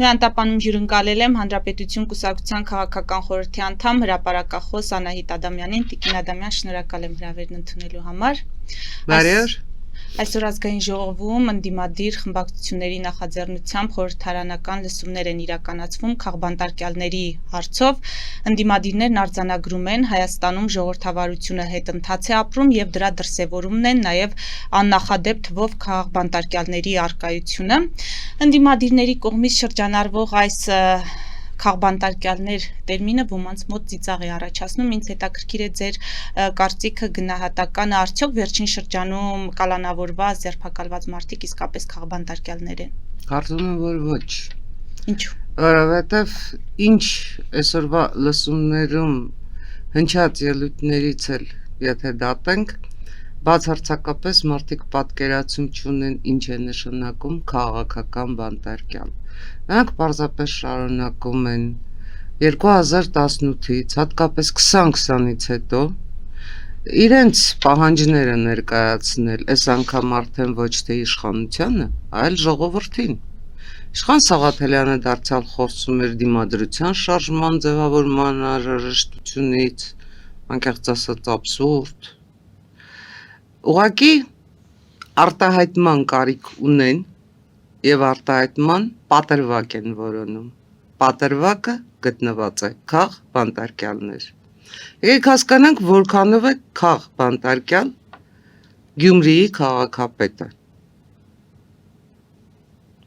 Անտապանում հյուրընկալել եմ Հանրապետություն կուսակցության քաղաքական խորհրդի անդամ հրապարակախոս Անահիտ Ադամյանին։ Տիկին Ադամյան, շնորհակալ եմ հրավերն ընդունելու համար։ Այսօր ազգային ժողովում ընդդիմադիր խմբակցությունների նախաձեռնությամբ խորհրդարանական լսումներ են իրականացվում քաղբանտարկյալների հարցով։ Ընդդիմադիրներն արձանագրում են Հայաստանում ժողովրդավարությունը հետընթաց է ապրում եւ դրա դրսեւորումն են նաեւ աննախադեպ թվով քաղբանտարկյալների արկայությունը։ Ընդդիմադիրների կողմից շրջանառվող այս քաղբանտարկյալներ տերմինը ոմանց մոտ ծիծաղ է առաջացնում։ Ինձ հետաքրքիր է ձեր կարծիքը, գնահատականը, արդյոք վերջին շրջանում կալանավորված, ձերբակալված մարդիկ իսկապես քաղբանտարկյալներ են։ Կարծում եմ, որ ոչ։ Ինչու՞։ Որովհետև ինչ այսօրվա լսումներում հնչած ելույթներից էլ եթե դատենք, բացարձակապես մարդիկ պատկերացում չունեն ինչ է նշանակում քաղաքական բանտարկյալ։ Նրանք պարզապես շարունակում են 2018-ից, հատկապես 2020-ից հետո իրենց պահանջները ներկայացնել այս անգամ արդեն ոչ թե իշխանությանը, այլ ժողովրդին։ Իշխան Սաղաթելյանը դարձյալ խոսում էր դիմադրության շարժման ձևավորման անհրաժեշտությունից, անկեղծ ասած աբսուրդ։ Ուղղակի արտահայտման կարիք ունեն եւ արտահայտման պատրվակ են որոնում։ Պատրվակը գտնված է քաղբանտարկյալներ։ Եկեք հասկանանք, որքանով է քաղբանտարկյալ Գյումրիի քաղաքապետը։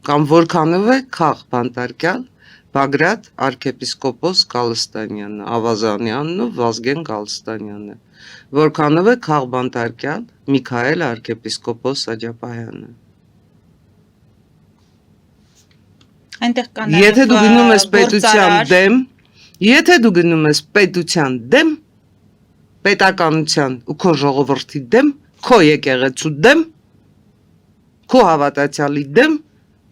Կամ որքանով է քաղբանտարկյալ Բագրատ arczepiskopos Գալստանյանը, Ավազանյանն ու Վազգեն Գալստանյանը։ Որքանով է քաղբանտարկյալ Միքայել arczepiskopos Աջապահյանը։ Եթե դու գնում ես պետության դեմ, եթե դու գնում ես պետության դեմ, պետականության ու քո ժողովրդի դեմ, քո եկեղեցու դեմ, քո հավատացյալի դեմ,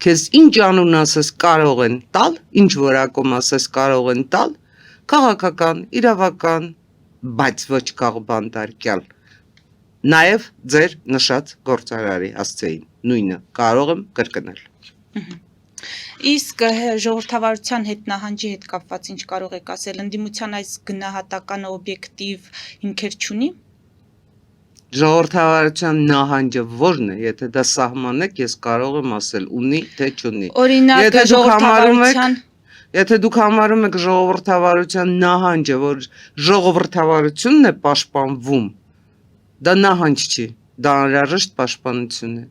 քեզ ինչ անուն ասես կարող են տալ, ինչ որակում ասես կարող են տալ, քաղաքական, իրավական, բայց ոչ քաղբանտարկյալ։ Նաև ձեր նշած գործարարի հասցեին, նույնը կարող եմ կրկնել։ Իսկ ժողովրդավարության հետ նահանջի հետ կապված ինչ կարող եք ասել, ընդդիմության այս գնահատականը օբյեկտիվ հիմքեր չունի։ Ժողովրդավարության նահանջը ո՞րն է, եթե դա սահմանեք, ես կարող եմ ասել ունի, թե չունի։ Օրինակ ժողովրդավարության Եթե դուք համարում եք ժողովրդավարության նահանջը, որ ժողովրդավարությունն է պաշտպանվում, դա նահանջ չի, դա անհրաժեշտ պաշտպանություն է։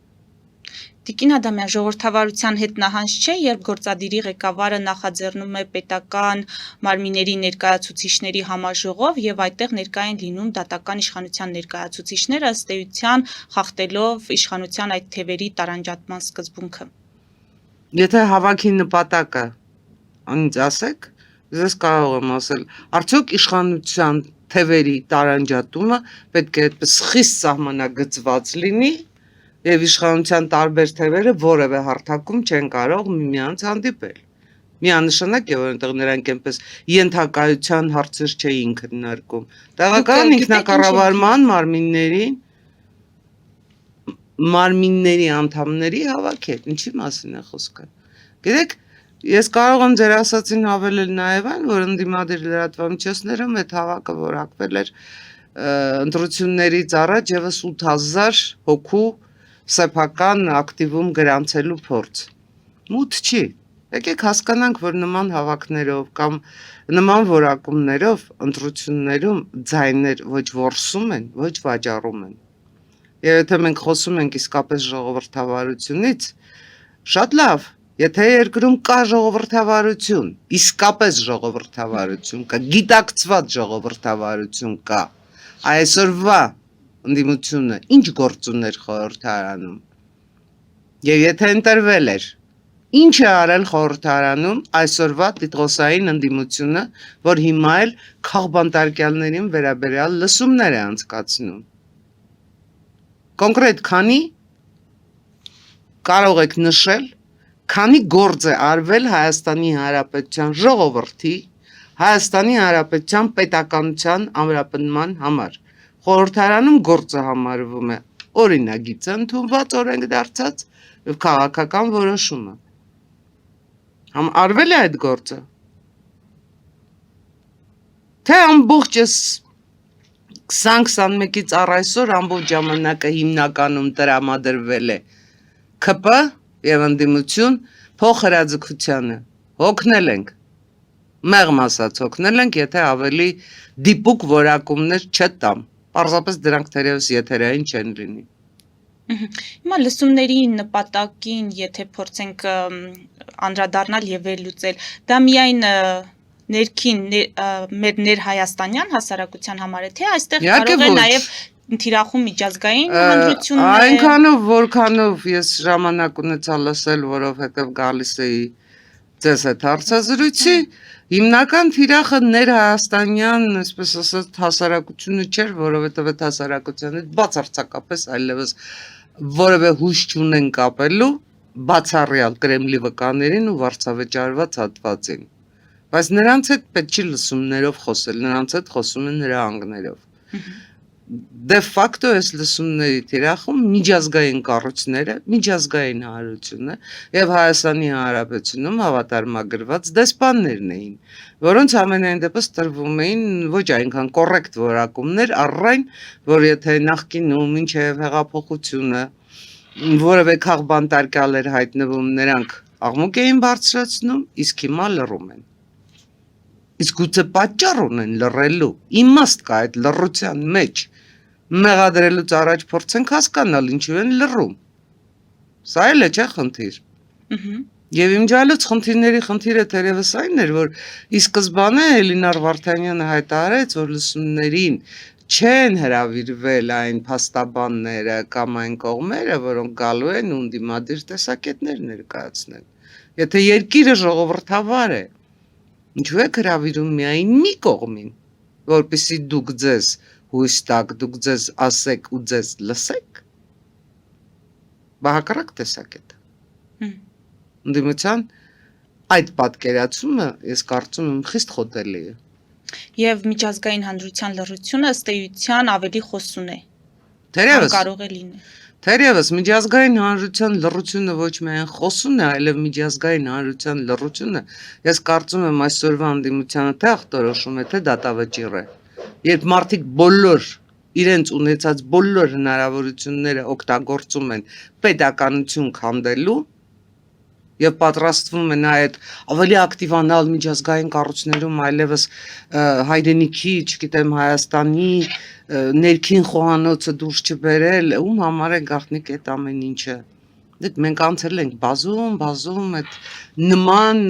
Տիկին Ադամյան, ժողովրդավարության հետ նահանջ չէ, երբ գործադիրի ղեկավարը նախաձեռնում է պետական մարմինների ներկայացուցիչների համաժողով եւ այդտեղ ներկա են լինում դատական իշխանության ներկայացուցիչները, ըստ էության խախտելով իշխանության այդ թևերի տարանջատման սկզբունքը։ Եթե հավաքի նպատակը ինձ ասեք, ես կարող եմ ասել, արդյոք իշխանության թևերի տարանջատումը պետք է այդպես խիստ սահմանագծված լինի եւ իշխանության տարբեր թևերը որևէ հարթակում չեն կարող միմյանց հանդիպել։ Միանշանակ է, որովհետեւ նրանք այնպես ենթակայության հարցեր չէին քննարկում։ Տեղական ինքնակառավարման մարմինների անդամների հավաքել, ինչի մասին է խոսքը։ Գիտեք, ես կարող եմ ձեր ասածին հավելել նաև այն, որ ընդդիմադիր լրատվամիջոցներում այդ հավաքը որակվել էր ընտրություններից առաջ եւս 8000 հոգու սեփական ակտիվում գրանցելու փորձ։ Մութ չի։ Եկեք հասկանանք, որ նման հավաքներով կամ նման որակումներով ընտրություններում ձայներ ոչ որսում են, ոչ վաճառում են։ Եվ եթե մենք խոսում ենք իսկապես ժողովրդավարությունից, շատ լավ, եթե երկրում կա ժողովրդավարություն, իսկապես ժողովրդավարություն կա, գիտակցված ժողովրդավարություն կա, այսօրվա ընդդիմությունը ինչ գործ ուներ խորհրդարանում։ Եվ եթե ընտրվել էր, ինչ է արել խորհրդարանում այսօրվա տիտղոսային ընդդիմությունը, որ հիմա էլ քաղբանտարկյալներին վերաբերյալ լսումներ է անցկացնում։ Կոնկրետ քանի կարող եք նշել, քանի գործ է արվել Հայաստանի Հանրապետության ժողովրդի, Հայաստանի Հանրապետության պետականության ամրապնդման համար։ Խորհրդարանում գործը համարվում է օրինագիծ ընդունված օրենք դարձած եւ քաղաքական որոշումը։ Արվել է այդ գործը։ Թե ամբողջ 20-21-ից առ այսօր ամբողջ ժամանակը հիմնականում տրամադրվել է ՔՊ եւ ընդդիմություն փոխհրաձգությանը։ Հոգնել ենք։ Մեղմ ասած հոգնել ենք, եթե ավելի դիպուկ որակումներ չտամ։ Պարզապես դրանք թերևս եթերային չեն լինի։ Հիմա լսումների նպատակին, եթե փորձենք անդրադառնալ եւ վերլուծել, դա միայն ներքին մեր ներհայաստանյան հասարակության համար է, թե այստեղ կարող է նաեւ թիրախում միջազգային հանդրություններ։ Այնքանով, որքանով ես ժամանակ ունեցա լսել, որովհետեւ գալիս էի ձեզ հետ հարցազրույցի, հիմնական թիրախը ներհայաստանյան, այսպես ասած, հասարակությունը չէր, որովհետեւ այդ հասարակությանը բացարձակապես այլևս որևէ հույս չունեն կապելու բացառյալ Կրեմլի վկաներին ու վարձավճարված հատվածին։ Բայց նրանց հետ պետք չի լսումներով խոսել, նրանց հետ խոսում են հրահանգներով։ Դե ֆակտո այս լսումների թիրախում միջազգային կառույցները, միջազգային հանրությունը եւ Հայաստանի Հանրապետությունում հավատարմագրված դեսպաններն էին, որոնց ամենայն դեպս տրվում էին ոչ այնքան կոռեկտ որակումներ, առայն, որ եթե նախկինում ինչեւ հեղափոխությունը որևէ քաղբանտարկյալ էր հայտնվում, նրանք աղմուկ էին բարձրացնում, իսկ հիմա լռում են։ Իսկ գուցե պատճառ ունեն լռելու, իմաստ կա այդ լռության մեջ։ Մեղադրելուց առաջ փորձենք հասկանալ ինչու են լռում։ Սա էլ է չէ խնդիր։ Եվ իմջալոց խնդիրների խնդիրը թերևս այն էր, որ ի սկզբանե Էլինար Վարդանյանը հայտարարեց, որ լսումներին չեն հրավիրվել այն փաստաբանները կամ այն կողմերը, որոնք գալու են ու դիմադիր տեսակետներ ներկայացնեն։ Եթե երկիրը ժողովրդավար է, ինչու է հրավիրում միայն մի կողմին, որպեսզի դուք ձեզ հույս տակ, դուք ձեզ ասեք ու ձեզ լսեք։ Բահակառակ տեսակետ։ Ընդդիմության այդ պատկերացումը ես կարծում եմ խիստ խոտելի է։ Եվ միջազգային հանրության լռությունը ըստ էության ավելի խոսուն է։ Թերևս կարող է լինել։ Թերևս միջազգային հանրության լռությունը ոչ միայն խոսուն է, այլև միջազգային հանրության լռությունը, ես կարծում եմ այսօրվա ընդդիմությանը թե ախտորոշում է, թե դատավճիռ է։ Երբ մարդիկ բոլոր իրենց ունեցած բոլոր հնարավորությունները օգտագործում են պետականություն քանդելու եւ պատրաստվում են այդ ավելի ակտիվանալ միջազգային կառույցներում, այլևս հայրենիքի, չգիտեմ, Հայաստանի ներքին խոհանոցը դուրս չբերել, ում համար է գաղտնիք այդ ամեն ինչը։ Դե մենք անցել ենք բազում այդ նման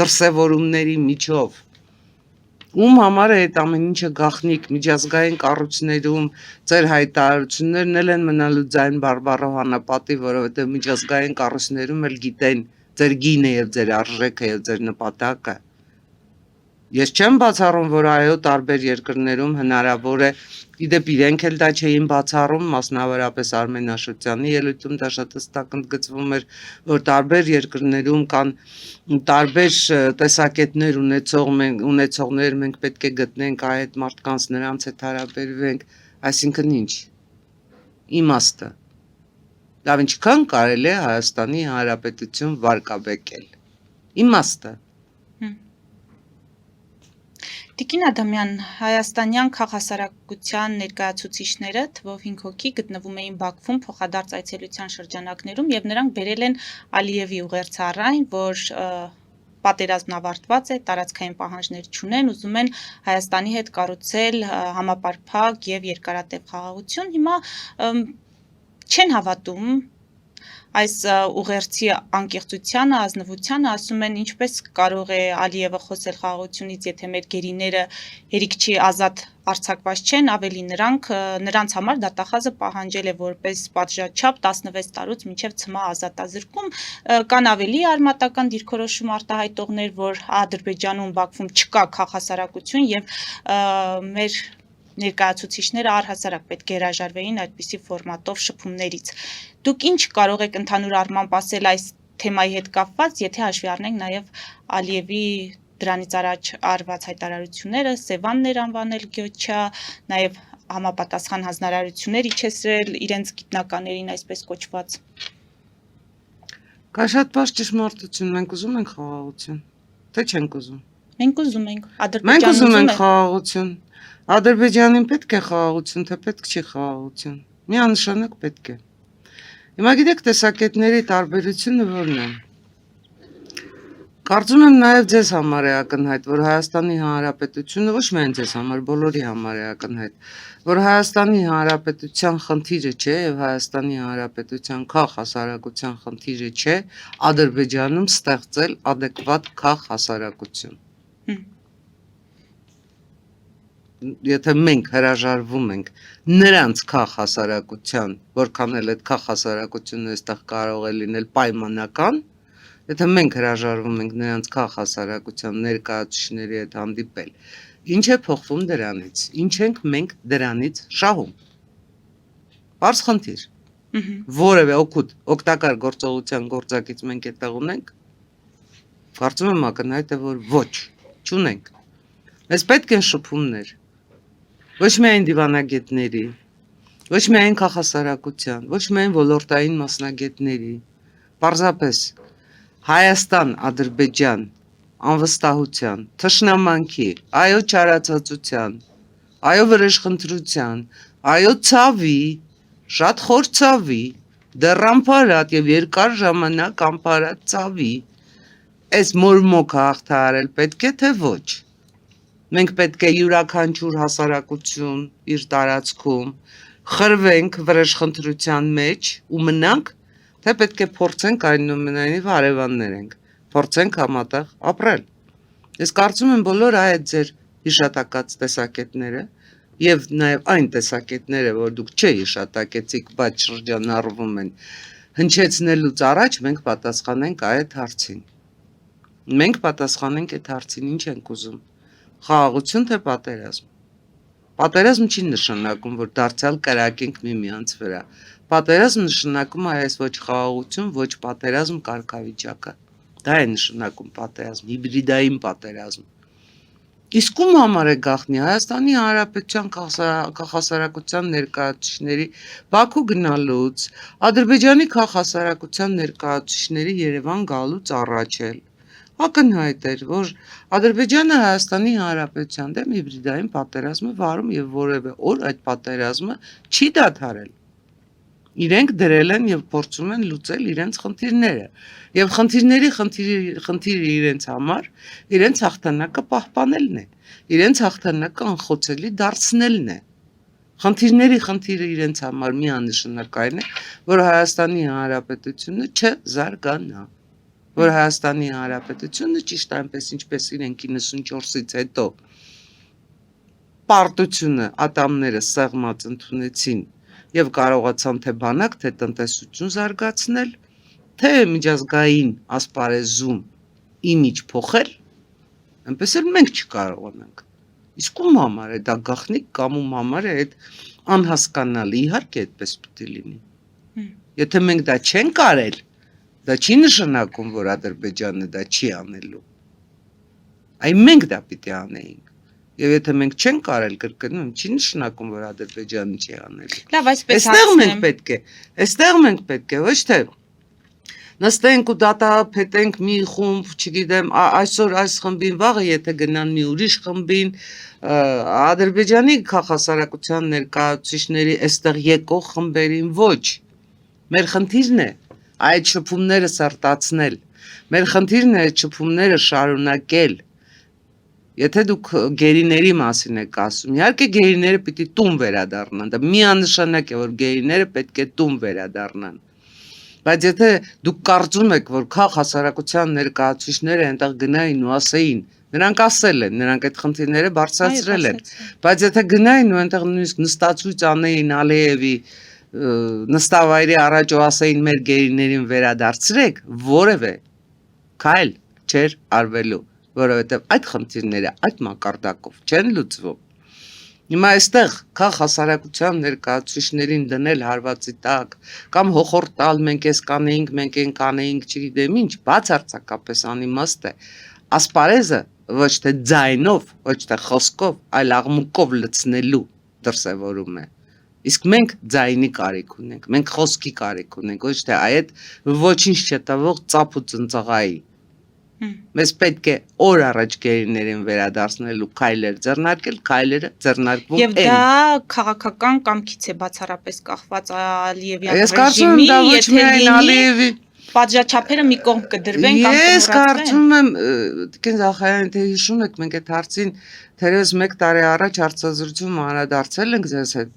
դրսևորումների միջով։ Ում համար է այդ ամեն ինչը գաղտնիք միջազգային կառույցներում ձեր հայտարարություններն էլ են մնալու ձայն բարբառով հանապատի, որովհետև միջազգային կառույցներում էլ գիտեն ձեր գինը եւ ձեր արժեքը եւ ձեր նպատակը։ Ես չեմ բացառում, որ այո, տարբեր երկրներում հնարավոր է, իդեպ իրենք էլ դա չէին բացառում, մասնավորապես Արմեն Աշոտյանի ելույթում դա շատ հստակ ընդգծվում էր, որ տարբեր երկրներում կան տարբեր տեսակետներ ունեցողներ, մենք պետք է գտնենք այդ մարդկանց, նրանց հետ հարաբերվենք, այսինքն ինչ։ Իմաստը։ Լավ, ինչքան կարելի է Հայաստանի Հանրապետություն վարկաբեկել։ Իմաստը։ Տիկին Ադամյան, հայաստանյան քաղաքասարակության ներկայացուցիչները թվով 5 հոգի գտնվում էին Բաքվում փոխադարձ այցելության շրջանակներում եւ նրանք բերել են Ալիևի ուղերձարայն, որ պատերազմն ավարտված է, տարածքային պահանջներ չունեն, ուզում են Հայաստանի հետ կառուցել համապարփակ եւ երկարատև խաղաղություն։ Հիմա չեն հավատում այս ուղերձի անկեղծությանը, ազնվությանը, ասում են ինչպես կարող է Ալիևը խոսել խաղաղությունից, եթե մեր գերիները հերիք չի ազատ արձակված չեն, ավելի նրանց համար դատախազը պահանջել է որպես պատժաչափ 16 տարուց մինչև ցմահ ազատազրկում, կան ավելի արմատական դիրքորոշում արտահայտողներ, որ Ադրբեջանում Բաքվում չկա քաղաքասարակություն եւ մեր ներկայացուցիչները առհասարակ պետք է հրաժարվեին այդպիսի ֆորմատով շփումներից։ Դուք ինչ կարող եք ընդհանուր առմամբ ասել այս թեմայի հետ կապված, եթե հաշվի առնենք նաև Ալիևի դրանից առաջ արված հայտարարությունները, Սևաններ անվանել Գյոչա, նաև համապատասխան հանձնարարություններ իջեցրել իրենց գիտնականներին այսպես կոչված։ Կա շատ բաց ճշմարտություն, մենք ուզում ենք խաղաղություն, թե չենք ուզում։ Մենք ուզում ենք, Մենք ուզում Ադրբեջանը ենք խաղաղություն։ Ադրբեջանին պետք է խաղաղություն, թե պետք չի խաղաղություն։ Միանշանակ պետք է։ Հիմա գիտեք տեսակետների տարբերությունը որն է։ Կարծում եմ նաև ձեզ համար է ակնհայտ, որ Հայաստանի Հանրապետությունը ոչ միայն ձեզ համար, բոլորի համար է ակնհայտ, որ Հայաստանի Հանրապետության խնդիրը չէ եւ Հայաստանի Հանրապետության քաղաքասարակության խնդիրը չէ Ադրբեջանում ստեղծել adekvat քաղաքասարակություն։ Եթե մենք հրաժարվում ենք նրանց քաղաքասարակության, որքան էլ այդ քաղաքասարակությունը այստեղ կարող է լինել պայմանական, եթե մենք հրաժարվում ենք նրանց քաղաքասարակության ներկայացուցիչների հետ հանդիպել, ինչ է փոխվում դրանից, ինչ ենք մենք դրանից շահում։ Պարզ խնդիր։ Որևէ օգտակար գործողության գործակից մենք այդտեղ ունենք։ Կարծում եմ ակնհայտ է, որ ոչ, չունենք։ Մեզ պետք են շփումներ։ Ոչ միայն դիվանագետների, ոչ միայն քաղաքասարակության, ոչ միայն ոլորտային մասնագետների, պարզապես Հայաստան, Ադրբեջան, անվստահության, թշնամանքի, այո չարացածության, այո վրեժխնդրության, այո ցավի, շատ խոր ցավի, դեռ անփարատ եւ երկար ժամանակ անփարատ ցավի, այս մորմոքը հաղթահարել պետք է թե ոչ։ Մենք պետք է յուրաքանչյուր հասարակություն իր տարածքում խրվենք վրեժխնդրության մեջ ու մնանք, թե պետք է փորձենք այնուամենայնիվ հարևաններ ենք, փորձենք համատեղ ապրել։ Ես կարծում եմ բոլոր այդ ձեր հիշատակած տեսակետները եւ նաեւ այն տեսակետները, որ դուք չհիշատակեցիք, բայց շրջանառվում են, հնչեցնելուց առաջ մենք պատասխանենք այդ հարցին։ Մենք պատասխանենք այդ հարցին, ինչ ենք ուզում։ Խաղաղություն թե պատերազմ։ Պատերազմ չի նշանակում, որ դարձյալ կրակենք միմյանց վրա։ Պատերազմ նշանակում է այս ոչ խաղաղություն, ոչ պատերազմ կարգավիճակը։ Դա է նշանակում պատերազմ, հիբրիդային պատերազմ։ Իսկ ում համար է գաղտնի Հայաստանի Հանրապետության քաղաքասարակության ներկայացուցիչների Բաքու գնալուց, Ադրբեջանի քաղաքասարակության ներկայացուցիչների Երևան գալուց առաջ էլ ակնհայտ էր, որ Ադրբեջանը Հայաստանի Հանրապետության դեմ հիբրիդային պատերազմ է վարում եւ որևէ օր այդ պատերազմը չի դադարել։ Իրենք դրել են եւ փորձում են լուծել իրենց խնդիրները եւ խնդիրը իրենց համար իրենց հաղթանակը պահպանելն է, իրենց հաղթանակը անխոցելի դարձնելն է։ Խնդիրը իրենց համար միանշանակային է, որ Հայաստանի Հանրապետությունը չզարգանա, որ Հայաստանի Հանրապետությունը ճիշտ այնպես ինչպես իրենք 94-ից հետո պարտությունը ատամները սեղմած ընդունեցին եւ կարողացան թե բանակ, թե տնտեսություն զարգացնել, թե միջազգային ասպարեզում իմիջ փոխել, այնպես էլ մենք չկարողանանք։ Իսկ ում համար է դա գաղտնիք կամ ում համար է այդ անհասկանալի, իհարկե այդպես պետք է լինի։ Եթե մենք դա չենք արել, դա չի նշանակում, որ Ադրբեջանը դա չի անելու։ Այ մենք դա պիտի անեինք։ Եվ եթե մենք չենք արել, կրկնում, չի նշանակում, որ Ադրբեջանը չի անելու։ Լավ, այսպես Այստեղ մենք պետք է, ոչ թե նստենք ու դատապետենք մի խումբ, չգիտեմ, այսօր այս խմբին, վաղը եթե գնան մի ուրիշ խմբին, Ադրբեջանի քաղաքասարակության ներկայացուցիչների այստեղ եկող խմբերին ոչ։ Մեր խնդիրն է այդ շփումները սրտացնել։ Մեր խնդիրն է այդ շփումները շարունակել։ Եթե դուք գերիների մասին եք ասում, իհարկե գերիները պիտի տուն վերադառնան, դա միանշանակ է, որ գերիները պետք է տուն վերադառնան։ Բայց եթե դուք կարծում եք, որ քաղաքասարակության ներկայացուցիչները այնտեղ գնային ու ասեին, նրանք ասել են, նրանք այդ խնդիրները բարձրացրել են, բայց եթե գնային ու այնտեղ նույնիսկ նստածույց անեին Ալիևի նստավայրի առաջ ու ասեին մեր գերիներին վերադարձրեք, որևէ քայլ չէր արվելու, որովհետև այդ խնդիրները այդ մակարդակով չեն լուծվում։ Հիմա այստեղ քաղաքասարակության ներկայացուցիչներին դնել հարվածի տակ կամ հոխորտալ մենք էս կանեինք, մենք այն կանեինք, չգիտեմ ինչ, բացարձակապես անիմաստ է։ Ասպարեզը ոչ թե ձայնով, ոչ թե խոսքով, այլ աղմուկով լցնելու դրսևորում է։ Իսկ մենք ձայնի կարիք ունենք, մենք խոսքի կարիք ունենք, ոչ թե այդ ոչինչ չտվող ծափ ու ծնծղայի։ Մեզ պետք է օր առաջ գերիներին վերադարձնելու քայլեր ձեռնարկել, քայլերը ձեռնարկվում են։ Եվ դա քաղաքական կամքից է բացառապես կախված Ալիևյան ռեժիմի, եթե լինի պատժաչափերը մի կողմ կդրվեն կամ կմոռացվեն։ Ես կարծում եմ, Տիկին Զախարյան, թե հիշում եք, մենք այդ հարցին թերևս 1 տարի առաջ հարցազրույցում անդրադարձել ենք ձեզ հետ։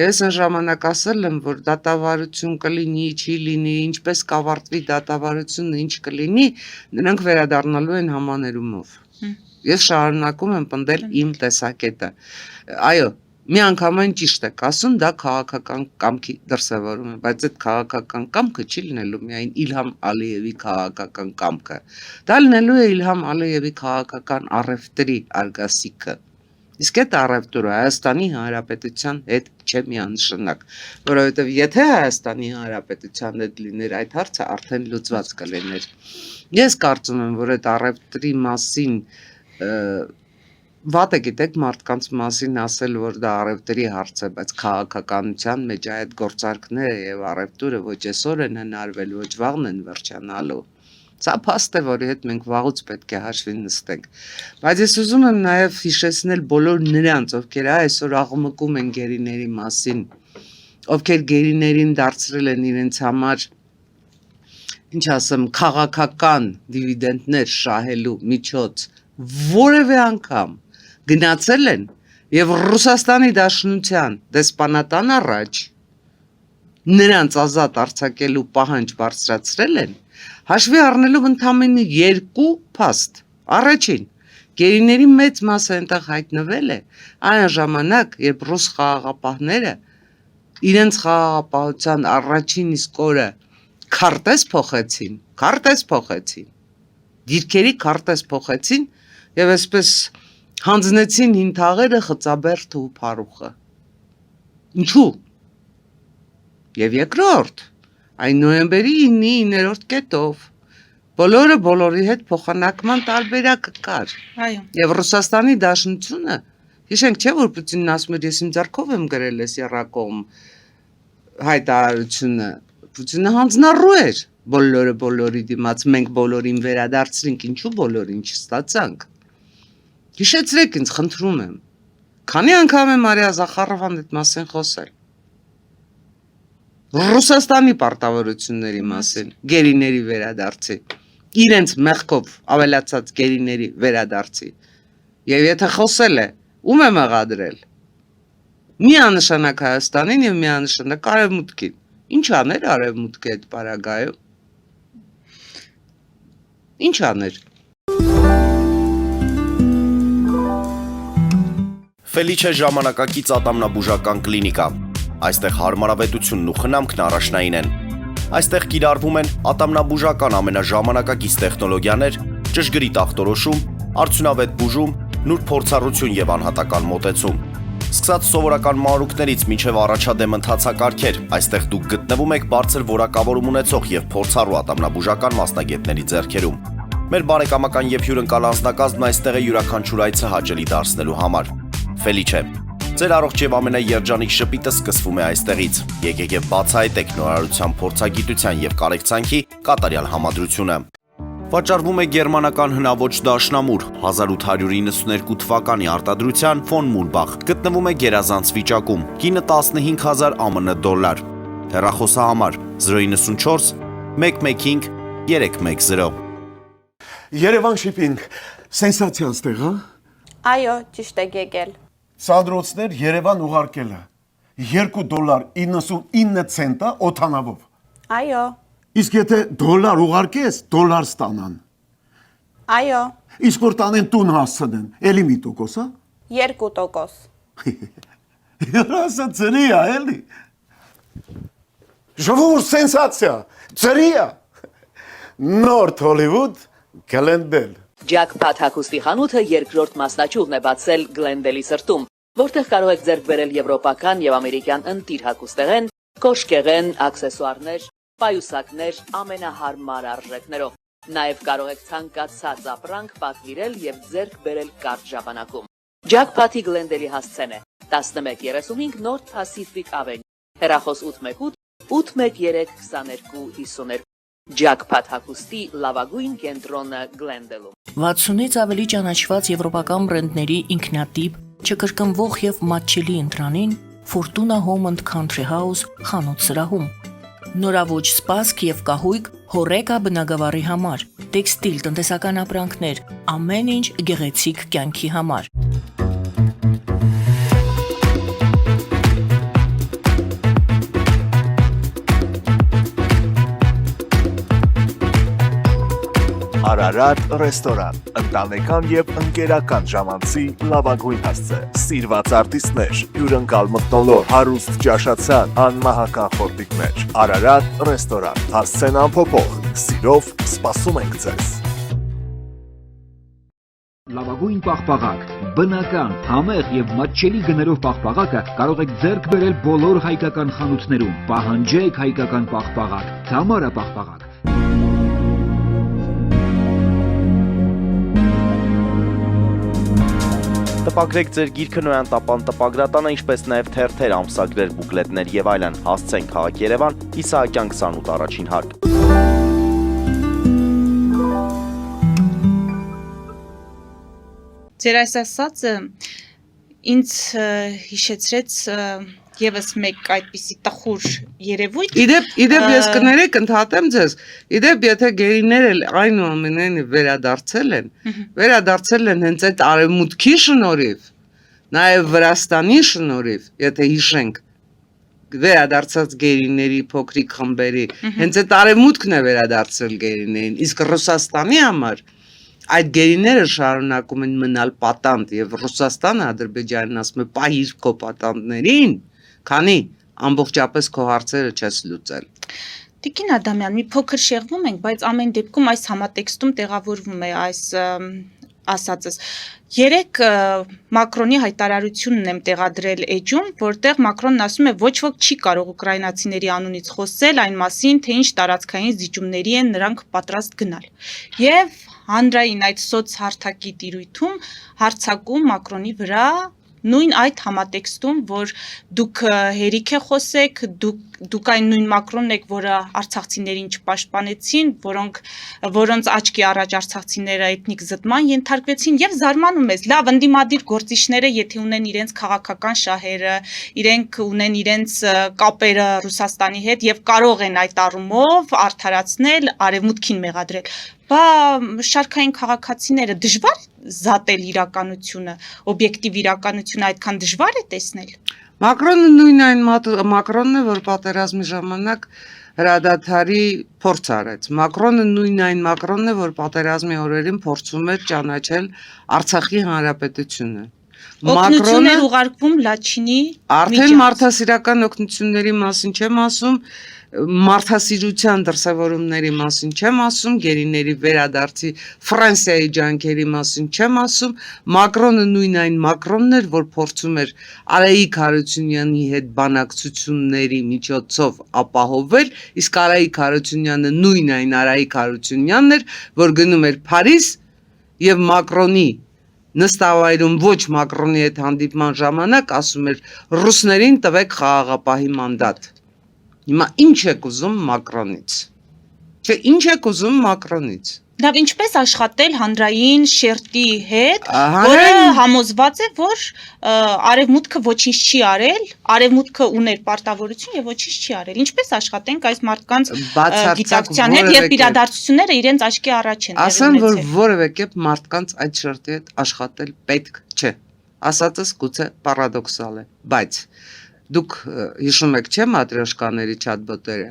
Ես այն ժամանակ ասել եմ, որ դատավարություն կլինի, չի լինի, ինչպես կավարտվի դատավարությունը, ինչ կլինի, նրանք վերադառնալու են համաներումով։ Ես շարունակում եմ պնդել իմ տեսակետը։ Այո, մի անգամայն ճիշտ եք ասում, դա քաղաքական կամքի դրսևորում է, բայց այդ քաղաքական կամքը չի լինելու միայն Իլհամ Ալիևի քաղաքական կամքը։ Դա լինելու է Իլհամ Ալիևի քաղաքական առևտրի արգասիքը։ Իսկ այդ առևտուրը Հայաստանի Հանրապետության հետ չէ միանշանակ, որովհետև եթե Հայաստանի Հանրապետության հետ լիներ այդ հարցը արդեն լուծված կլիներ։ Ես կարծում եմ, որ այդ առևտրի մասին վատ է գիտեք մարդկանց մասին ասել, որ դա առևտրի հարց է, բայց քաղաքականության մեջ այդ գործարքները եւ առևտուրը ոչ այսօր են հնարվել, ոչ վաղն են վերջանալու։ Սա փաստ է, որի հետ մենք վաղուց պետք է հաշվի նստենք։ Բայց ես ուզում եմ նաեւ հիշեցնել բոլոր նրանց, ովքեր այսօր աղմկում են գերիների մասին, ովքեր գերիներին դարձրել են իրենց համար, ինչ ասեմ, քաղաքական դիվիդենդներ շահելու միջոց, որևէ անգամ գնացել են եւ Ռուսաստանի Դաշնության դեսպանատան առաջ նրանց ազատ արձակելու պահանջ բարձրացրել են, հաշվի առնելով ընդամենը 2 փաստ։ Առաջին, գերիների մեծ մասը այնտեղ հայտնվել է այն ժամանակ, երբ ռուս խաղաղապահները իրենց խաղաղապահության առաջին իսկ օրը քարտեզ փոխեցին, դիրքերի քարտեզ փոխեցին եւ այսպես հանձնեցին հին թաղերը, խծաբերդը ու փարուխը։ Ինչու՞։ Եվ երկրորդ, այն նոյեմբերի 9-րդ կետով բոլորը բոլորի հետ փոխանակման տարբերակը կար։ Այո։ Եվ Ռուսաստանի Դաշնությունը, հիշենք չէ, որ Պուտինն ասում էր, ես իմ ձեռքով եմ գրել այս երրակողմ հայտարարությունը, Պուտինը հանձնառու էր բոլորը բոլորի դիմաց, մենք բոլորին վերադարձրինք, ինչու բոլորին չստացանք։ Հիշեցրեք ինձ, խնդրում եմ, քանի անգամ է Մարիա Զախարովան այդ մասին խոսել։ Ռուսաստանի պարտավորությունների մասին, գերիների վերադարձի, իրենց մեղքով ավելացած գերիների վերադարձի։ Եվ եթե խոսել է, ում է մեղադրել։ Միանշանակ Հայաստանին եւ միանշանակ Արևմուտքին։ Ինչ աներ Արևմուտքը այդ պարագայում։ Ինչ աներ։ Ֆելիչե ժամանակակից ատամնաբուժական կլինիկա։ Այստեղ հարմարավետությունն ու խնամքն առաջնային են։ Այստեղ կիրառվում են ատամնաբուժական ամենաժամանակակից տեխնոլոգիաներ, ճշգրիտ ախտորոշում, արդյունավետ բուժում, նուրբ փորձառություն եւ անհատական մոտեցում։ Սկսած սովորական մանրուքներից մինչև առաջադեմ ընթացակարգեր, այստեղ դուք գտնվում եք բարձր որակավորում ունեցող եւ փորձառու ատամնաբուժական մասնագետների ձեռքերում։ Մեր բարեկամական եւ հյուրընկալ անձնակազմն այստեղ է յուրաքանչյուր այցը հաճելի դարձնելու համար։ Ֆելիչե, ձեր առողջ եւ ամենաերջանիկ շպիտը սկսվում է այստեղից։ Եկեք եւ բացահայտեք նորարարության փորձագիտության եւ կարեկցանքի կատարյալ համադրությունը։ Վաճառվում է գերմանական հնաոճ դաշնամուր 1892 թվականի արտադրության ֆոն Մուրբախ, գտնվում է գերազանց վիճակում, կինը 15000 ԱՄՆ դոլար, հեռախոսահամար 094 115 310։ Երևան շիփինգ, սենսացիա ստեղ, հա։ Այո, ճիշտ եք եկել։ Սանդրոցներ Երևան ուղարկելը $2.99 օթանավով։ Այո։ Իսկ եթե դոլար ուղարկես, դոլար ստանան։ Այո։ Իսկ որ տանեն տուն հասցնեն, էլի մի տոկոս, հա։ 2%։ Երասա ծրի է, էլի։ Ժողովուրդ սենսացիա, ծրի է։ Նորթ Հոլիվուդ Գլենդել։ Ջաքփաթ հագուստի խանութը երկրորդ մասնաճյուղն է բացել Գլենդելի սրտում, որտեղ կարող եք ձեռք բերել եվրոպական եւ ամերիկյան ընտիր հագուստեղեն, կոշկեղեն, աքսեսուարներ, պայուսակներ ամենահարմար արժեքներով։ Նաև կարող եք ցանկացած ապրանք պատվիրել եւ ձեռք բերել կարճ ժամանակում։ Ջաքփաթի Գլենդելի հասցեն է 1135 North Pacific Avenue Հեռախոս 818 813 2252 Ջակփաթ հագուստի լավագույն կենտրոնը Գլենդելում 60-ից ավելի ճանաչված եվրոպական բրենդների ինքնատիպ, չկրկնվող եւ մատչելի ընտրանին Fortuna Home and Country House խանութ սրահում։ Նորաոճ սպասք եւ կահույք հորեկա բնագավառի համար, տեքստիլ տնտեսական ապրանքներ, ամեն ինչ գեղեցիկ կյանքի համար։ Արարատ ռեստորան, ընտանեկան եւ ընկերական ժամանցի լավագույն հասցե, սիրված արտիստներ, հյուրընկալ մթնոլորտ, հարուստ ճաշացան, անմահական խորտիկներ, Արարատ ռեստորան, հասցեն անփոփոխ, սիրով սպասում ենք ձեզ։ Լավագույն պաղպաղակ, բնական, համեղ եւ մատչելի գներով պաղպաղակը կարող եք ձեռք բերել բոլոր հայկական խանութներում։ Պահանջեք հայկական պաղպաղակ, Թամարա պաղպաղակ։ Տպագրեք ձեր գիրքը Նոյան տապան տպագրատանը, ինչպես նաև թերթեր, ամսագրեր, բուկլետներ եւ այլն։ Հասցեն քաղաք Երևան, Իսահակյան 28 առաջին հարկ։ Ձեր այս ասածը ինձ հիշեցրեց եւս մեկ այդպիսի տխուր երևույթ։ Իդեպ ես կներեք ընդհատեմ ձեզ։ Իդեպ եթե գերիները այնուամենայնիվ վերադարձել են հենց այդ արևմուտքի շնորհիվ, նաև Վրաստանի շնորհիվ, եթե հիշենք վերադարձած գերիների փոքրիկ խմբերի, հենց այդ արևմուտքն է վերադարձել գերիներին, իսկ Ռուսաստանի համար այդ գերիները շարունակում են մնալ պատանդ եւ Ռուսաստանը Ադրբեջանին ասում է պահիր քո պատանդներին, քանի ամբողջապես քո հարցերը չես լուծել։ Տիկին Ադամյան, մի փոքր շեղվում ենք, բայց ամեն դեպքում այս համատեքստում տեղավորվում է այս ասածս։ Երեք Մակրոնի հայտարարությունն եմ տեղադրել էջում, որտեղ Մակրոնն ասում է ոչ ոք չի կարող ուկրաինացիների անունից խոսել այն մասին, թե ինչ տարածքային զիջումների են նրանք պատրաստ գնալ։ Եվ հանրային այդ սոցհարթակի տիրույթում հարցակում Մակրոնի վրա նույն այդ համատեքստում, որ դուք հերիք է խոսեք, դուք այն նույն Մակրոնն եք, որը արցախցիներին չպաշտպանեցին, որոնց աչքի առաջ արցախցիները էթնիկ զտման ենթարկվեցին եւ զարմանում ես, լավ ընդդիմադիր գործիչները, եթե ունեն իրենց քաղաքական շահերը, իրենք ունեն իրենց կապերը Ռուսաստանի հետ եւ կարող են այդ առումով արդարացնել, արևմուտքին մեղադրել։ Բա շարքային քաղաքացիները դժվար զատել իրականությունը, օբյեկտիվ իրականությունը այդքան դժվար է տեսնել։ Մակրոնը նույն այն Մակրոնն է, որ պատերազմի ժամանակ հրադադարի փորձ արեց։ Մակրոնը նույն այն Մակրոնն է, որ պատերազմի օրերին փորձում էր ճանաչել Արցախի հանրապետությունը։ Օգնություններ ուղարկվում Լաչինի արդեն մարդասիրական օգնությունների մասին չեմ ասում, մարդասիրության դրսևորումների մասին չեմ ասում, գերիների վերադարձի Ֆրանսիայի ջանքերի մասին չեմ ասում, Մակրոնը նույն այն Մակրոնն էր, որ փորձում էր Արայիկ Հարությունյանի հետ բանակցությունների միջոցով ապահովել, իսկ Արայիկ Հարությունյանը նույն այն Արայիկ Հարությունյանն էր, որ գնում էր Փարիզ եւ Մակրոնի նստավայրում ոչ Մակրոնի հետ հանդիպման ժամանակ ասում էր ռուսներին տվեք խաղաղապահի մանդատ։ Հիմա ինչ եք ուզում Մակրոնից։ Չէ, ինչ եք ուզում Մակրոնից։ Լավ, ինչպես աշխատել հանրային շերտի հետ, որը համոզված է, որ արևմուտքը ոչինչ չի արել, արևմուտքը ուներ պարտավորություն եւ ոչինչ չի արել։ Ինչպես աշխատենք այս մարդկանց գիտակցության հետ եւ իրադարձությունները իրենց աչքի առաջ են։ Ասեմ, որ որևէ կերպ մարդկանց այդ շերտի հետ աշխատել պետք չէ։ Ասածս գուցե պարադոքսալ է, բայց դուք հիշում եք, չէ՞, մատրոշկաների չաթբոտերը։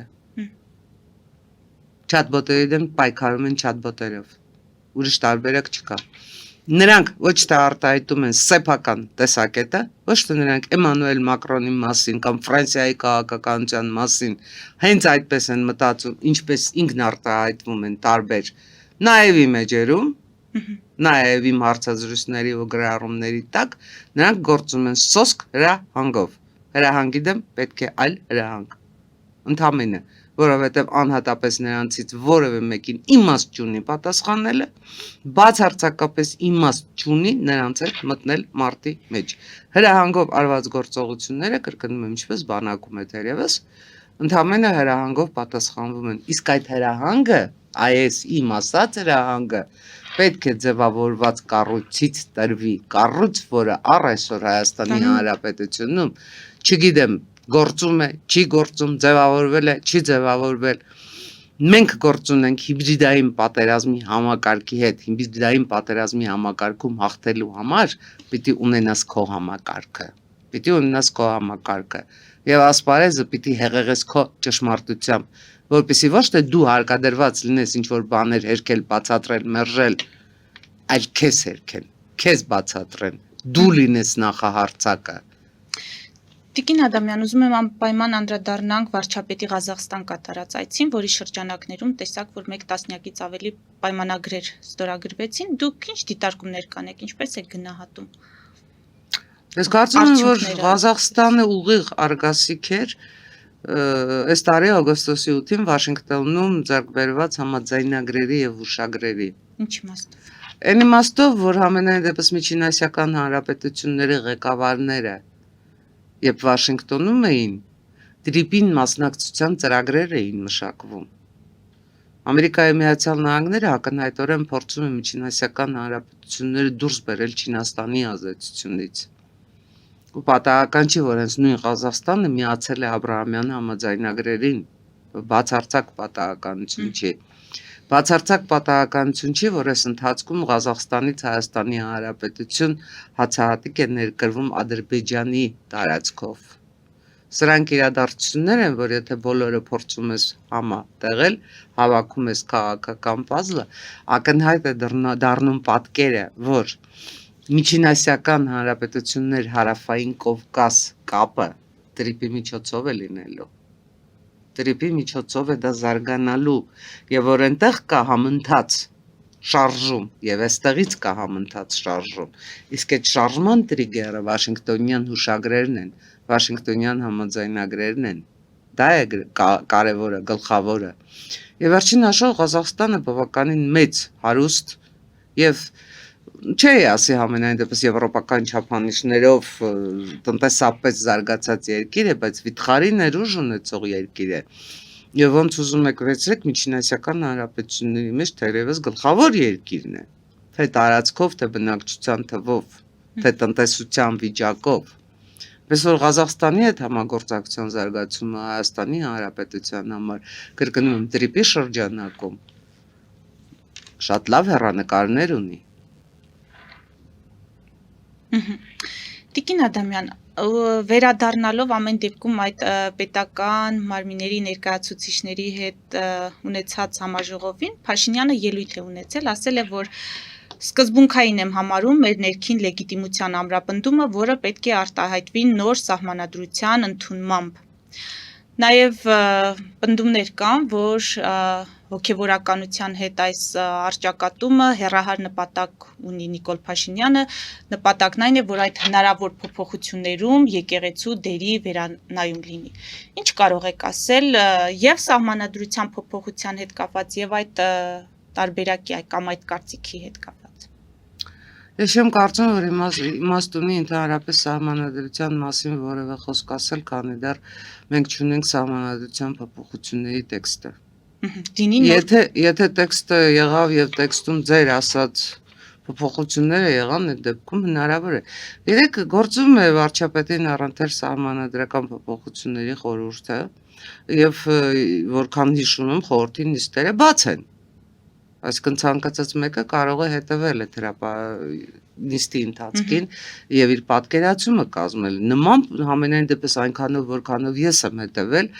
Չաթբոտերի դեմ պայքարում են չաթբոտերով։ Ուրիշ տարբերակ չկա։ Նրանք ոչ թե արտահայտում են սեփական տեսակետը, ոչ թե նրանք Էմանուել Մակրոնի մասին կամ Ֆրանսիայի քաղաքականության մասին հենց այդպես են մտածում, ինչպես ինքն արտահայտվում են տարբեր նաև իմ էջերում, նաև իմ հարցազրույցների ու գրառումների տակ, նրանք գործում են սոսկ հրահանգով։ Հրահանգի դեմ պետք է այլ հրահանգ։ Ընդամենը որովհետև անհատապես նրանցից որևէ մեկին իմաստ չունի պատասխանելը, բացարձակապես իմաստ չունի նրանց հետ մտնել մարտի մեջ։ Հրահանգով արված գործողությունները կրկնում եմ ինչպես բանակում է դերևս, ընդհանրապես հրահանգով պատասխանվում են։ Իսկ այդ հրահանգը, այս իմ ասած հրահանգը պետք է ձևավորված կառույցից տրվի, կառույց, որը առ այսօր Հայաստանի Հանրապետությունում, չգիտեմ, գործում է, չի գործում, ձևավորվել է, չի ձևավորվել։ Մենք գործ ունենք հիբրիդային պատերազմի համակարգի հետ, հիբրիդային պատերազմի համակարգում հաղթելու համար պիտի ունենաս քո համակարգը, պիտի ունենաս քո համակարգը, եւ ասպարեզը պիտի հեղեղես քո ճշմարտությամբ, որպեսզի ոչ թե դու հարկադրված լինես ինչ որ բաներ հերքել, բացատրել, մերժել, այլ քեզ հերքեն, քեզ բացատրեն, դու լինես նախահարցակը։ Տիկին Ադամյան, ուզում եմ անպայման անդրադառնանք վարչապետի Ղազախստան կատարած այցին, որի շրջանակներում տեսակ, որ 1 տասնյակից ավելի պայմանագրեր ստորագրվեցին, դուք ինչ դիտարկումներ կանեք, ինչպես եք գնահատում։ Ես կարծում եմ, որ Ղազախստանը ուղիղ արգասիկ էր այս տարի օգոստոսի 8-ին Վաշինգտոնում ձեռք բերված համաձայնագրերի եւ հուշագրերի։ Ինչ իմաստով։ Այն իմաստով, որ համենայն դեպս միջինասիական հանրապետությունների ղեկավարները երբ Վաշինգտոնում էին, դրիպին մասնակցության ծրագրեր էին մշակվում։ Ամերիկայի Միացյալ Նահանգները ակնհայտորեն փորձում է միջինասիական հանրապետությունները դուրս բերել Չինաստանի ազդեցությունից։ Ու պատահական չի, որ հենց նույն Ղազախստանը միացել է Աբրահամյան համաձայնագրերին, բացարձակ պատահականություն չի։ Բացարձակ պատահականություն չի, որ այս ընթացքում Ղազախստանից Հայաստանի Հանրապետություն հացահատիկ է ներկրվում Ադրբեջանի տարածքով։ Սրանք իրադարձություններ են, որ եթե բոլորը փորձում ես համատեղել, հավաքում ես քաղաքական պազլը, ակնհայտ է դառնում պատկերը, որ միջինասիական հանրապետություններ հարավային Կովկաս կապը տրիպի միջոցով է լինելու։ Տրիպի միջոցով է դա զարգանալու եւ որ այնտեղ կա համընթաց շարժում եւ այստեղից կա համընթաց շարժում իսկ այդ շարժման տրիգերը Վաշինգտոնյան հուշագրերն են, Վաշինգտոնյան համաձայնագրերն են, դա է կարևորը, գլխավորը եւ վերջին հաշվով Ղազախստանը բավականին մեծ, հարուստ եւ չէ ասի համենայն դեպս եվրոպական չափանիշներով տնտեսապես զարգացած երկիր է, բայց վիթխարի ներուժ ունեցող երկիր է։ Եվ ոնց ուզում եք վերցրեք միջինասիական հանրապետությունների մեջ թերևս գլխավոր երկիրն է, թե տարածքով, թե բնակչության թվով, թե տնտեսության վիճակով։ Բայց որ Ղազախստանի հետ համագործակցության զարգացումը Հայաստանի Հանրապետության համար կրկնում եմ տրիպի շրջանակում շատ լավ հեռանկարներ ունի։ Տիկին Ադամյան, վերադառնալով ամեն դեպքում այդ պետական մարմինների ներկայացուցիչների հետ ունեցած համաժողովին, Փաշինյանը ելույթ է ունեցել, ասել է, որ սկզբունքային եմ համարում մեր ներքին լեգիտիմության ամրապնդումը, որը պետք է արտահայտվի նոր սահմանադրության ընդունմամբ։ Նաև պնդումներ կան, որ հոգևորականության հետ այս առճակատումը հեռահար նպատակ ունի Նիկոլ Փաշինյանը, նպատակն այն է, որ այդ հնարավոր փոփոխություններում եկեղեցու դերի վերանայում լինի։ Ինչ կարող եք ասել եւ սահմանադրության փոփոխության հետ կապված եւ այդ տարբերակի կամ այդ կարծիքի հետ կապված։ Ես չեմ կարծում, որ իմաստ ունի ընդհանրապես սահմանադրության մասին որևէ խոսք ասել, քանի դեռ մենք չունենք սահմանադրության փոփոխությունների տեքստը։ Եթե տեքստը եղավ եւ տեքստում ձեր ասած փոփոխությունները եղան, այդ դեպքում հնարավոր է։ Երեք գործում է վարչապետին առընթեր սահմանադրական փոփոխությունների խորհուրդը եւ որքան հիշում եմ խորհրդի նիստերը բաց են։ Այսինքն ցանկացած մեկը կարող է հետևել այդ նիստի ընթացքին եւ իր պատկերացումը կազմել։ Նման համենայն դեպս այնքանով որքանով ես եմ հետևել,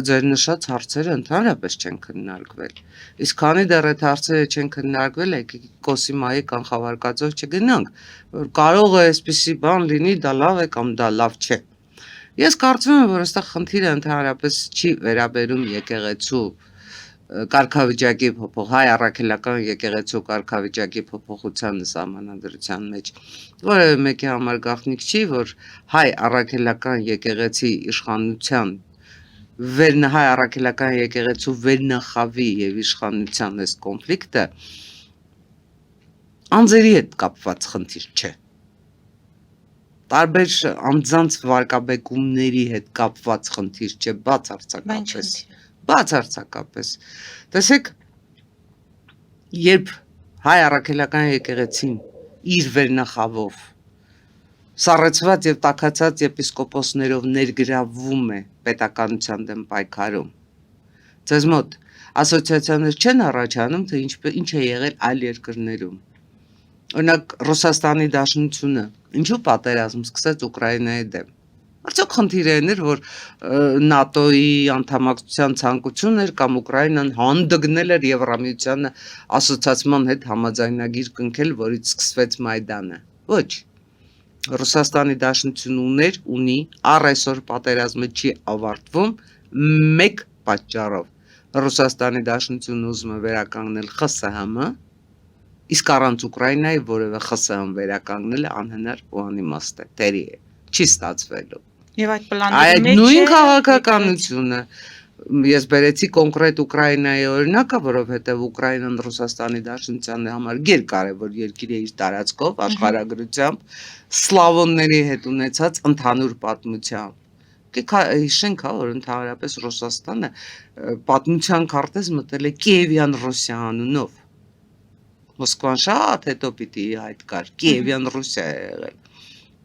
ձեր նշած հարցերը ընդհանրապես չեն քննարկվել։ Իսկ քանի դեռ այդ հարցերը չեն քննարկվել, եկեք Կոսիմայի կանխավարկածով չգնանք, որ կարող է այսպիսի բան լինի, դա լավ է կամ դա լավ չէ։ Ես կարծում եմ, որ այստեղ խնդիրը ընդհանրապես չի վերաբերում եկեղեցու կարգավիճակի հայ առաքելական եկեղեցու կարգավիճակի փոփոխության սահմանադրության մեջ որևէ մեկի համար գաղտնիք չի, որ հայ առաքելական եկեղեցի իշխանության հայ առաքելական եկեղեցու վերնախավի եւ իշխանության այս կոնֆլիկտը անձերի հետ կապված խնդիր չէ։ Տարբեր անձանց վարկաբեկումների հետ կապված խնդիր չէ, բացարձակապես։ Տեսեք, երբ հայ առաքելական եկեղեցին իր վերնախավով սառեցված եւ տաքացած եպիսկոպոսներով ներգրավում է պետականության դեմ պայքարում, ձեզ մոտ ասոցիացիաներ չեն առաջանում, թե ինչ է եղել այլ երկրներում։ Օրինակ Ռուսաստանի Դաշնությունը ինչու պատերազմ սկսեց Ուկրաինայի դեմ։ Արդյոք խնդիրն էր, որ ՆԱՏՕ-ի անդամակցության ցանկությունն էր կամ Ուկրաինան հանդգնել էր Եվրամիությանը ասոցիացման հետ համաձայնագիր կնքել, որից սկսվեց Մայդանը։ Ոչ։ Ռուսաստանի Դաշնությունը ունի առ այսօր պատերազմը չի ավարտվում մեկ պատճառով։ Ռուսաստանի Դաշնությունը ուզում է վերականգնել ԽՍՀՄ, իսկ առանց Ուկրաինայի որևէ ԽՍՀՄ վերականգնելը անհնար ու անիմաստ է, տերի է, չի ստացվելու։ Եվ այդ պլանների Այդ մեջ նույն քաղաքականությունը ես բերեցի կոնկրետ Ուկրաինայի օրինակը, որովհետև Ուկրաինան Ռուսաստանի Դաշնության համար գերկարևոր երկիր է իր տարածքով, աշխարհագրությամբ, սլավոնների հետ ունեցած ընդհանուր պատմությամբ։ Հիշենք, որ ընդհանրապես Ռուսաստանը պատմության քարտեզ մտել է Կիևյան Ռուսիա անունով։ Մոսկվան շատ հետո պիտի այդ կար, Կիևյան Ռուսիա է եղել։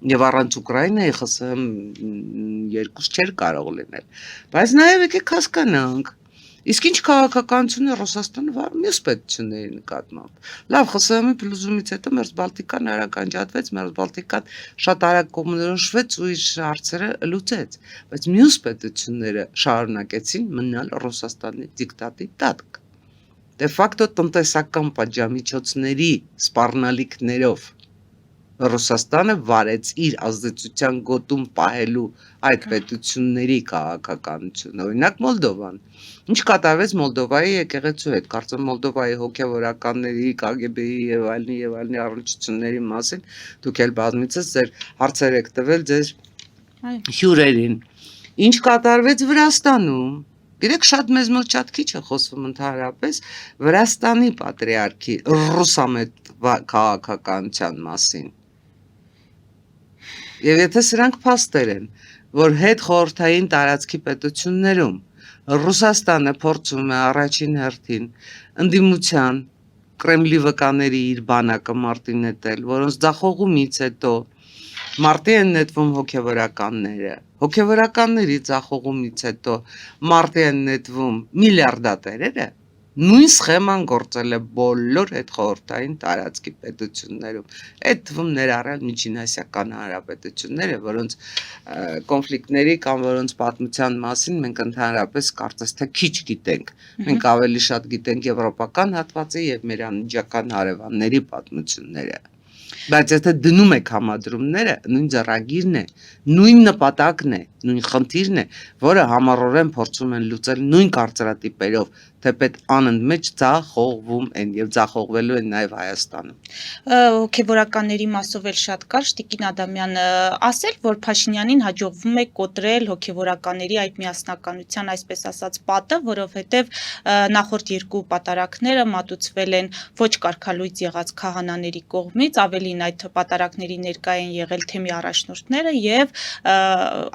Եվ առանց Ուկրաինայի ԽՍՀՄ երկուս չէր կարող լինել։ Բայց նաև եկեք հասկանանք, իսկ ինչ քաղաքականություն է Ռուսաստանը վարում մյուս պետությունների նկատմամբ։ Լավ, ԽՍՀՄ-ի փլուզումից հետո Մերձբալտիկան արագ անջատվեց, Մերձբալտիկան շատ արագ կողմնորոշվեց ու իր հարցերը լուծեց, բայց մյուս պետությունները շարունակեցին մնալ Ռուսաստանի դիկտատի տակ։ Դե ֆակտո տնտեսական պատժամիջոցների սպառնալիքներով Ռուսաստանը վարեց իր ազդեցության գոտում պահելու այդ պետությունների քաղաքականությունը, օրինակ Մոլդովան։ Ինչ կատարվեց Մոլդովայի եկեղեցու հետ, կարծեմ Մոլդովայի հոգևորականների, KGB-ի եւ այլնի առնչությունների մասին դուք էլ բազմիցս ձեր հարցեր եք տվել ձեր հյուրերին։ Ինչ կատարվեց Վրաստանում։ Գիտեք, շատ մեզ մոտ շատ քիչ է խոսվում ընդհանրապես Վրաստանի պատրիարքի ռուսամետ քաղաքականության մասին։ Եվ եթե սրանք փաստեր են, որ հետ խորհրդային տարածքի պետություններում Ռուսաստանը փորձում է առաջին հերթին ընդդիմության Կրեմլի վկաների իր բանակը մարտի նետել, որոնց ձախողումից հետո մարտի են նետվում հոգևորականների ձախողումից հետո մարտի են նետվում միլիարդատերերը, նույն սխեման գործել է բոլոր այդ խորհրդային տարածքի պետություններում, այդ թվում ներառյալ Միջինասիական հանրապետությունները, որոնց կոնֆլիկտների կամ որոնց պատմության մասին մենք ընդհանրապես կարծես թե քիչ գիտենք, մենք ավելի շատ գիտենք եվրոպական հատվածի եւ մեր անմիջական հարևանների պատմությունները։ Բայց եթե դնում եք համադրումները, նույն ձեռագիրն է, նույն նպատակն է, նույն խնդիրն է, որը համառորեն փորձում են լուծել նույն կարծրատիպերով, թեպետ անընդմեջ ձախողվում են եւ ձախողվելու են նաեւ Հայաստանում։ Հոգեվորականների մասով էլ շատ կար Տիկին Ադամյանը ասել, որ Փաշինյանին հաջողվում է կոտրել հոգեվորականների այդ միասնականության, այսպես ասած, պատը, որովհետեւ նախորդ երկու պատարակները մատուցվել են ոչ կարգալույծ եղած քահանաների կողմից, ավելին այդ պատարակների ներկա են եղել թեմի առաջնորդները եւ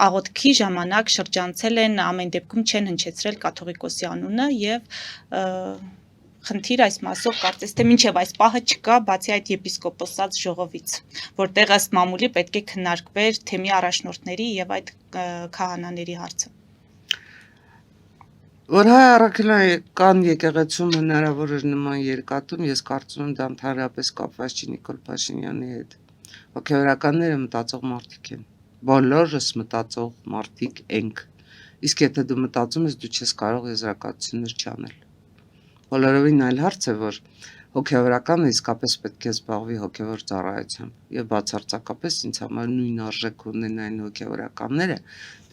աղոթքի ժամանակ շրջանցել են, ամեն դեպքում չեն հնչեցրել կաթողիկոսի անունը եւ խնդիր այս մասով կարծես թե մինչև այս պահը չկա, բացի այդ եպիսկոպոսած ժողովից, որտեղ ըստ մամուլի պետք է քննարկվեր թեմի առաջնորդների եւ այդ քահանաների հարցը։ Որ հայ առաքելական եկեղեցում հնարավոր էր նման երկատում, ես կարծում եմ դա ընդհանրապես կապված չի Նիկոլ Փաշինյանի հետ։ Հոգեվորականները մտածող մարդիկ են։ Բոլորս մտածող մարդիկ ենք։ Իսկ եթե դու մտածում ես, դու չես կարող եզրակացություններ չանել։ Բոլորովին այլ հարց է, որ հոգեվորականը իսկապես պետք է զբաղվի հոգևոր ծառայությամբ եւ բացարձակապես ինձ համար նույն արժեք ունեն այն հոգեվորականները,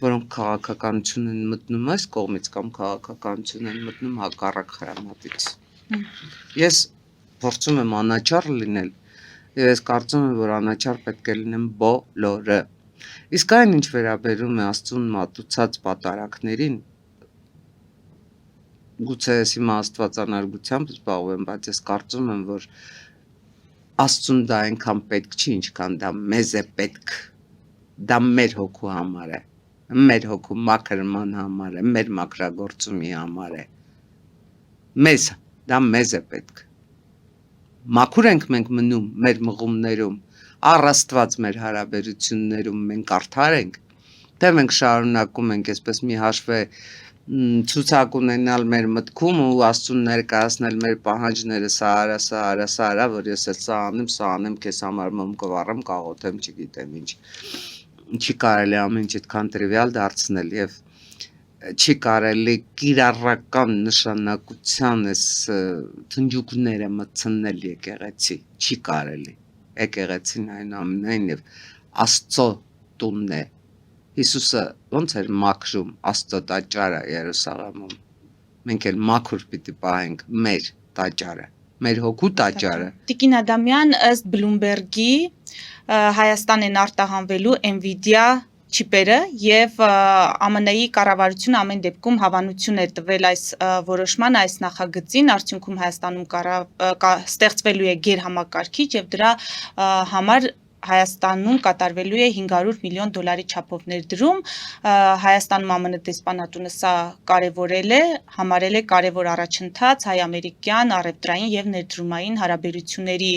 որոնք քաղաքականություն են մտնում այս կողմից կամ քաղաքականություն են մտնում հակառակ հրամատից։ Ես փորձում եմ անաչառ լինել եւ ես կարծում եմ, որ անաչառ պետք է լինեն բոլորը։ Իսկ այն ինչ վերաբերում է Աստծուն մատուցած պատարակներին, գուցե ես իմ աստվածանարգությամբ զբաղվեմ, բայց ես կարծում եմ, որ Աստծուն դա այնքան պետք չի, ինչքան դա մեզ է պետք։ Դա մեր հոգու համար է, մեր հոգու մաքրման համար է, մեր մաքրագործումի համար է։ Մեզ, դա մեզ է պետք։ Մաքուր ենք մենք մնում մեր մղումներում, առ Աստված մեր հարաբերություններում մենք արդար ենք, թե մենք շարունակում ենք այսպես մի հաշվե ցուցակ ունենալ մեր մտքում ու Աստծուն ներկայացնել մեր պահանջները, սա արա, որ ես էլ սա անեմ, քեզ համար մոմ կվառեմ, կաղոթեմ, չգիտեմ ինչ։ Չի կարելի ամեն ինչ այդքան տրիվիալ դարձնել եւ չի կարելի կիրառական նշանակության այս թնջուկները մտցնել եկեղեցի, չի կարելի։ Եկեղեցին այնուամենայնիվ Աստծո տունն է։ Հիսուսը ոնց էր մաքրում Աստծո տաճարը Երուսաղեմում։ Մենք էլ մաքուր պիտի պահենք մեր տաճարը, մեր հոգու տաճարը։ Տիկին Ադամյան, ըստ Բլումբերգի Հայաստան են արտահանվելու Nvidia չիպերը եւ ԱՄՆ-ի կառավարությունը ամեն դեպքում հավանություն է տվել այս որոշման, այս նախագծին, արդյունքում Հայաստանում ստեղծվելու է գերհամակարգիչ եւ դրա համար Հայաստանում կատարվելու է 500 միլիոն դոլարի չափով ներդրում, Հայաստանում ԱՄՆ դեսպանատունը սա կարևորել է, համարել է կարևոր առաջընթաց հայ-ամերիկյան առևտրային եւ ներդրումային հարաբերությունների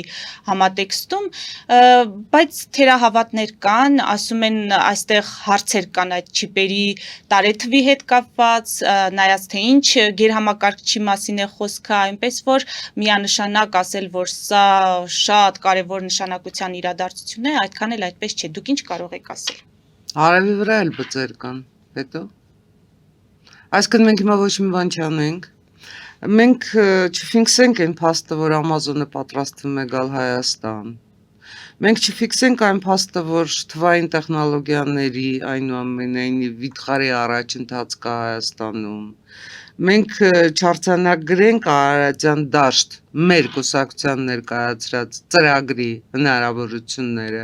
համատեքստում, բայց թերահավատներ կան, ասում են այստեղ հարցեր կան այդ չիպերի տարեթվի հետ կապված, նայած թե ինչ գերհամակարգչի մասին է խոսքը, այնպես որ միանշանակ ասել, որ սա շատ կարևոր նշանակության իրադարձություն այդքան էլ այդպես չէ, դուք ինչ կարող եք ասել։ Արևի վրա էլ բծեր կան, հետո։ Այսինքն մենք հիմա ոչ մի բան չանենք։ Մենք չֆիքսենք այն փաստը, որ Amazon-ը պատրաստվում է գալ Հայաստան։ Մենք չֆիքսենք այն փաստը, որ թվային տեխնոլոգիաների այնուամենայնիվ վիթխարի առաջընթաց կա Հայաստանում։ Մենք չարձանագրենք Արարատյան դաշտ մեր կուսակցության ներկայացրած ծրագրի հնարավորությունները,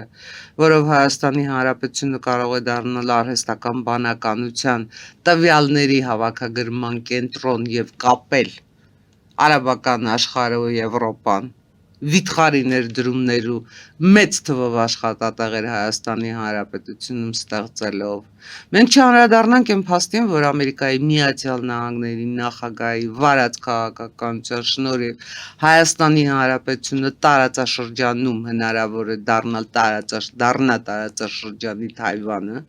որով Հայաստանի Հանրապետությունը կարող է դառնալ արհեստական բանականության տվյալների հավաքագրման կենտրոն եւ կապել արաբական աշխարհը ու Եվրոպան, վիթխարի ներդրումներու մեծ թվով աշխատատեղեր Հայաստանի Հանրապետությունում ստեղծելով։ Մենք չանդրադառնանք այն փաստին, որ Ամերիկայի Միացյալ Նահանգների նախագահի վարած քաղաքականության շնորհիվ Հայաստանի Հանրապետությունը տարածաշրջանում հնարավոր է դառնալ տարածաշրջանի Թայվանը,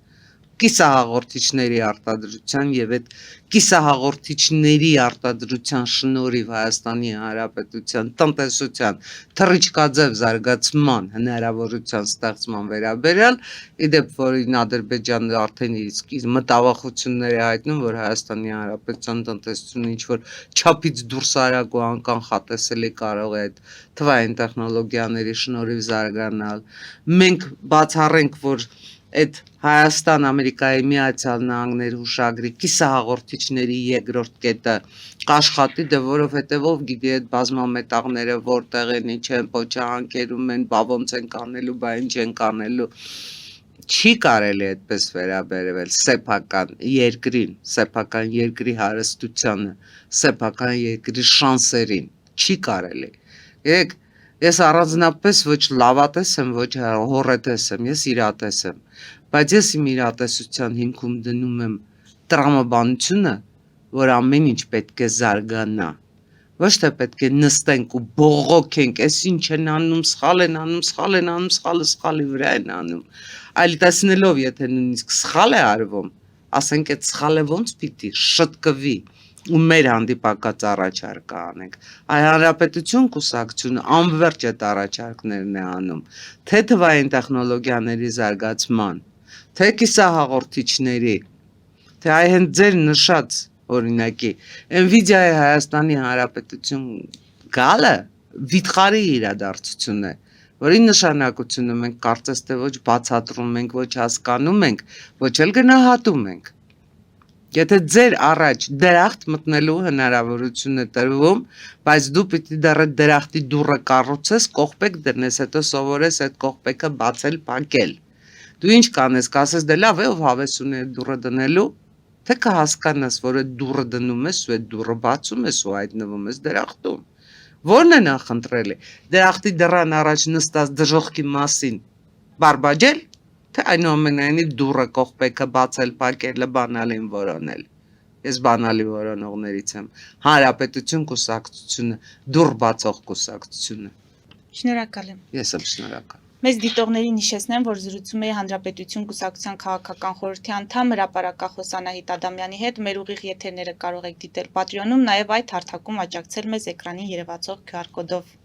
կիսահաղորդիչների արտադրության եւ այդ կիսահաղորդիչների արտադրության շնորհիվ Հայաստանի Հանրապետության տնտեսության թռիչքաձև զարգացման հնարավորության ստեղծման վերաբերյալ, իդեպ որին Ադրբեջանը արդեն իսկ իր մտավախություններ է հայտնում, որ Հայաստանի Հանրապետության տնտեսությունը ինչ որ չափից դուրս արագ ու անկանխատեսելի կարող է այդ թվային տեխնոլոգիաների շնորհիվ զարգանալ։ Մենք բացառենք, որ այդ Հայաստան Ամերիկայի Միացյալ Նահանգների հուշագրի կիսահաղորդիչների երկրորդ կետը կաշխատի, դե որովհետև ով գիտի այդ բազմամետաղները որտեղ են, ինչ են, փոչահանքերում են, բա ոնց են կանելու, բա ինչ են կանելու։ Չի կարելի այդպես վերաբերվել սեփական երկրին, սեփական երկրի հարստությանը, սեփական երկրի շանսերին, չի կարելի։ Եկեք, ես առանձնապես ոչ լավատես եմ, ոչ հոռետես եմ, ես իրատես եմ, բայց ես իմ իրատեսության հիմքում դնում եմ տրամաբանությունը, որ ամեն ինչ պետք է զարգանա, ոչ թե պետք է նստենք ու բողոքենք, այս ինչ են անում, սխալ են անում, սխալի վրա են անում, այլ տեսնելով, եթե նույնիսկ սխալ է արվում, ասենք այդ սխալը ոնց պիտի շտկվի ու մեր հանդիպակաց առաջարկը անենք։ Այ Հանրապետություն կուսակցությունը անվերջ այդ առաջարկներն է անում, թե թվային տեխնոլոգիաների զարգացման, թե կիսահաղորդիչների, թե այ հենց ձեր նշած օրինակի Nvidia-ի Հայաստանի Հանրապետություն գալը վիթխարի իրադարձություն է, որի նշանակությունը մենք կարծես թե ոչ բացատրում ենք, ոչ հասկանում ենք, ոչ էլ գնահատում ենք։ Եթե ձեր առաջ դրախտ մտնելու հնարավորություն է տրվում, բայց դու պիտի դեռ դրախտի դուռը կառուցես, կողպեկ դնես, հետո սովորես այդ կողպեկը բացել, փակել։ Դու ինչ կանես, կասես դե լավ է, ով հավես ունի այդ դուռը դնելու, Թե կհասկանաս, որ այդ դուռը դնում ես ու այդ դուռը բացում ես ու հայտնվում ես դրախտում։ Որն է նախընտրելի։ Դրախտի դռան առաջ նստած դժոխքի մասին բարբաջել, թե այնուամենայնիվ դուռը կողպեքը բացել, փակելը, բանալին որոնել։ Ես բանալի որոնողներից եմ։ Հանրապետություն կուսակցությունը, դուռ բացող կուսակցությունը։ Շնորհակալ եմ։ Ես եմ շնորհակալ։ Մեծ դիտողներին հիշեցնեմ, որ զրուցում էի Հանրապետություն կուսակցության քաղաքական խորհրդի անդամ հրապարակախոս Անահիտ Ադամյանի հետ։ Մեր ուղիղ եթերները կարող եք դիտել Patreon-ում, նաև այդ հարթակում աջակցել մեզ էկրանին երևացող QR կոդով։